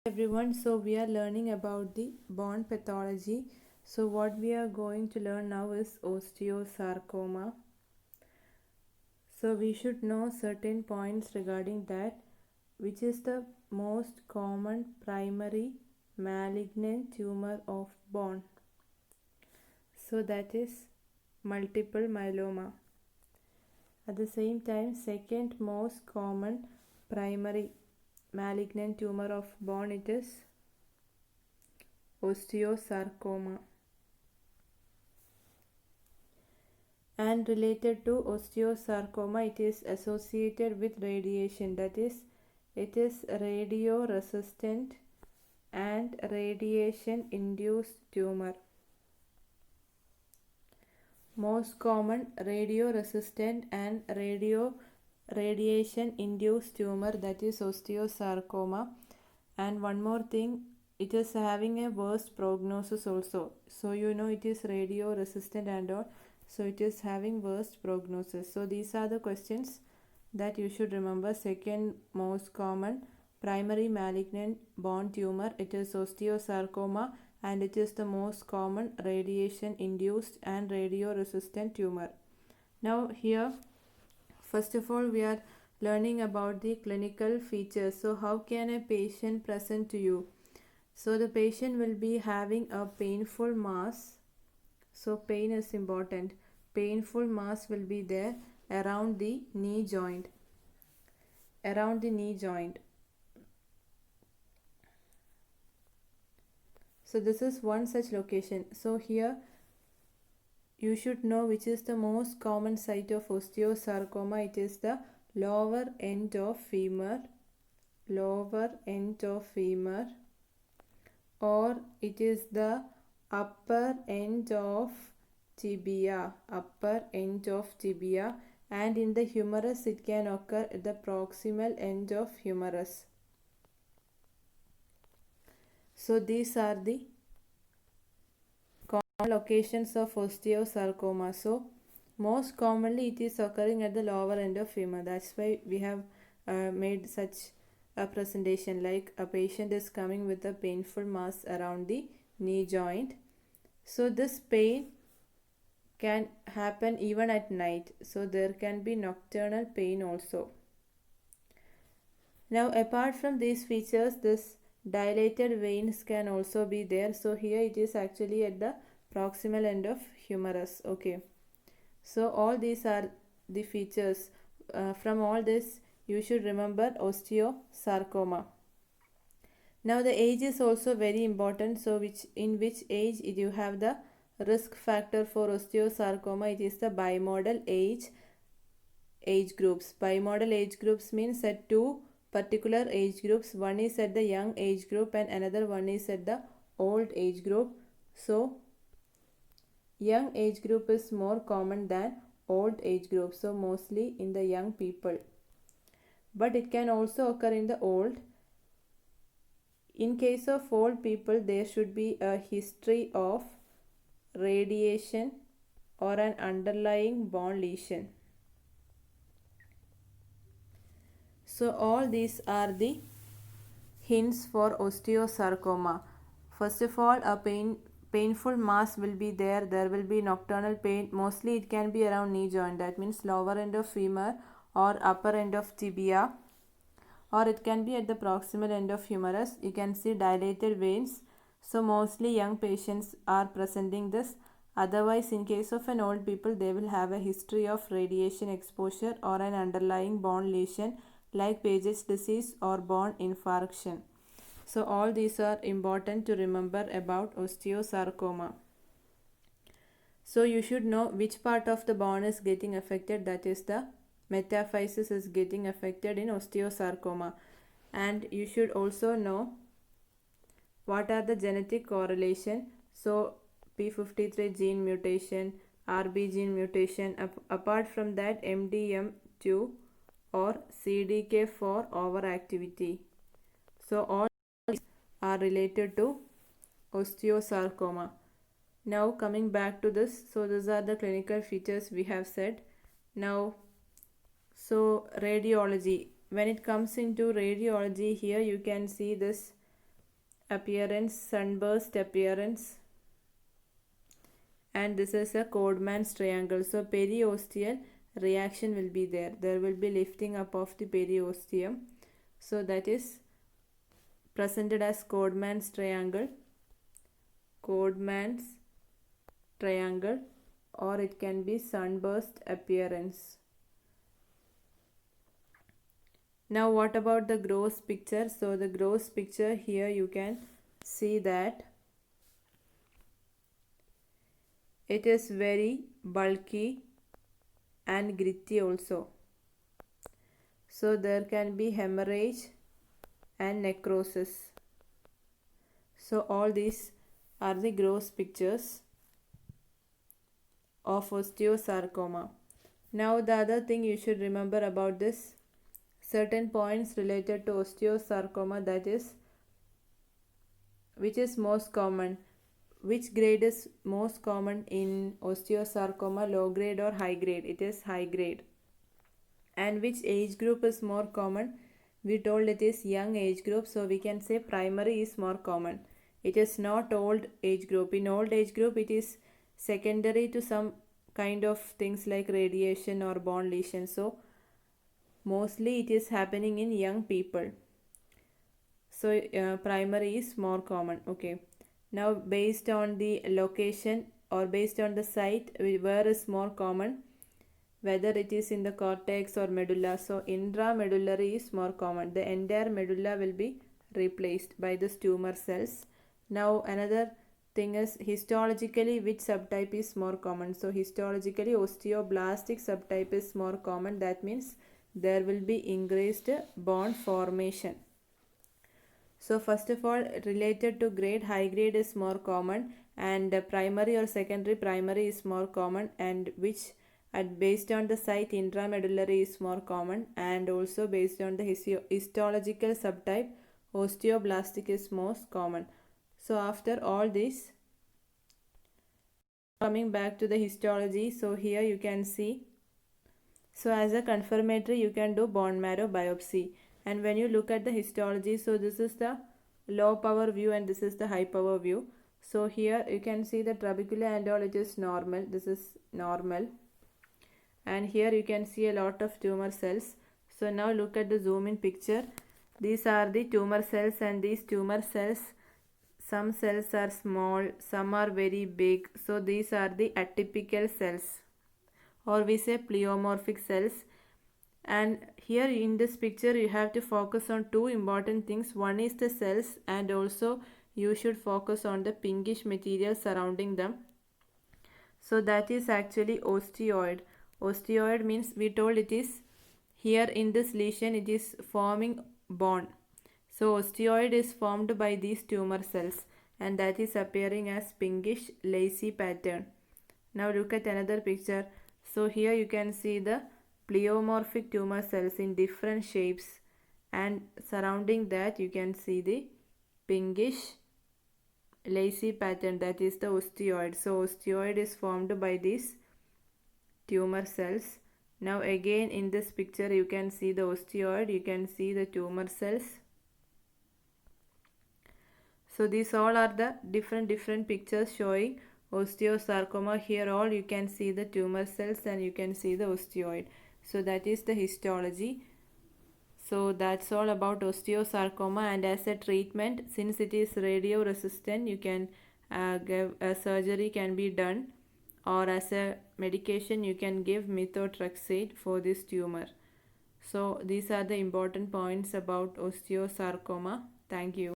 Everyone, so we are learning about the bone pathology. So what we are going to learn now is osteosarcoma. So we should know certain points regarding that, which is the most common primary malignant tumor of bone. So that is multiple myeloma. At the same time, second most common primary malignant tumor of bone, it is osteosarcoma. And related to osteosarcoma, it is associated with radiation, that is, it is radio resistant and radiation induced tumor. Most common radio resistant and radiation induced tumor, that is osteosarcoma. And one more thing, it is having a worst prognosis also. So you know it is radio resistant and all, so it is having worst prognosis. So these are the questions that you should remember. Second most common primary malignant bone tumor, it is osteosarcoma, and it is the most common radiation induced and radio resistant tumor. Now here, first of all, we are learning about the clinical features. So how can a patient present to you? So the patient will be having a painful mass. So pain is important. Painful mass will be there around the knee joint. Around the knee joint. So this is one such location. So here you should know which is the most common site of osteosarcoma. It is the lower end of femur. Lower end of femur, or it is the upper end of tibia. Upper end of tibia, and in the humerus it can occur at the proximal end of humerus. So these are the common locations of osteosarcoma. So most commonly it is occurring at the lower end of femur. That's why we have made such a presentation, like a patient is coming with a painful mass around the knee joint. So this pain can happen even at night. So there can be nocturnal pain also. Now apart from these features, this dilated veins can also be there. So here it is actually at the proximal end of humerus. Okay. So all these are the features. From all this, you should remember osteosarcoma. Now the age is also very important. So in which age you have the risk factor for osteosarcoma? It is the bimodal age groups. Bimodal age groups means at two particular age groups. One is at the young age group and another one is at the old age group. So young age group is more common than old age group. So mostly in the young people. But it can also occur in the old. In case of old people, there should be a history of radiation or an underlying bone lesion. So all these are the hints for osteosarcoma. First of all, a painful mass will be there. There will be nocturnal pain. Mostly it can be around knee joint. That means lower end of femur or upper end of tibia, or it can be at the proximal end of humerus. You can see dilated veins. So mostly young patients are presenting this. Otherwise, in case of an old people, they will have a history of radiation exposure or an underlying bone lesion like Paget's disease or bone infarction. So all these are important to remember about osteosarcoma. So you should know which part of the bone is getting affected, that is the metaphysis is getting affected in osteosarcoma. And you should also know what are the genetic correlation. So P53 gene mutation, RB gene mutation, apart from that MDM2 or CDK4 overactivity. So all these are related to osteosarcoma. Now coming back to this, so these are the clinical features we have said. Now, so radiology. When it comes into radiology, here you can see this appearance, sunburst appearance, and this is a Codman's triangle. So periosteal reaction will be there. There will be lifting up of the periosteum. So that is presented as Codman's triangle. Codman's triangle, or it can be sunburst appearance. Now what about the gross picture? So the gross picture, here you can see that it is very bulky and gritty also. So there can be hemorrhage and necrosis. So all these are the gross pictures of osteosarcoma. Now the other thing you should remember about this, certain points related to osteosarcoma, that is, which is most common, which grade is most common in osteosarcoma, low grade or high grade? It is high grade. And which age group is more common? We told it is young age group, so we can say primary is more common. It is not old age group. In old age group, it is secondary to some kind of things like radiation or bone lesion. So mostly it is happening in young people. So primary is more common. Okay. Now based on the location or based on the site, where is more common, whether it is in the cortex or medulla. So intramedullary is more common. The entire medulla will be replaced by the tumor cells. Now another thing is histologically which subtype is more common. So histologically osteoblastic subtype is more common. That means there will be increased bone formation. So first of all, related to grade, high grade is more common, and primary or secondary, primary is more common, and which based on the site, intramedullary is more common, and also based on the histological subtype, osteoblastic is most common. So after all this, coming back to the histology, so here you can see, so as a confirmatory you can do bone marrow biopsy. And when you look at the histology, so this is the low power view and this is the high power view. So here you can see the trabecula and all, it is normal. This is normal. And here you can see a lot of tumor cells. So now look at the zoom in picture. These are the tumor cells, and these tumor cells, some cells are small, some are very big. So these are the atypical cells, or we say pleomorphic cells. And here in this picture you have to focus on two important things. One is the cells, and also you should focus on the pinkish material surrounding them. So that is actually osteoid. Osteoid means, we told it is here in this lesion it is forming bone. So osteoid is formed by these tumor cells, and that is appearing as pinkish lacy pattern. Now look at another picture. So here you can see the pleomorphic tumor cells in different shapes, and surrounding that you can see the pinkish lacy pattern, that is the osteoid. So osteoid is formed by these tumor cells. Now again in this picture you can see the osteoid, you can see the tumor cells. So these all are the different pictures showing osteosarcoma. Here all you can see the tumor cells and you can see the osteoid. So that is the histology. So that's all about osteosarcoma. And as a treatment, since it is radio resistant, you can give a surgery can be done, or as a medication you can give methotrexate for this tumor. So these are the important points about osteosarcoma. Thank you.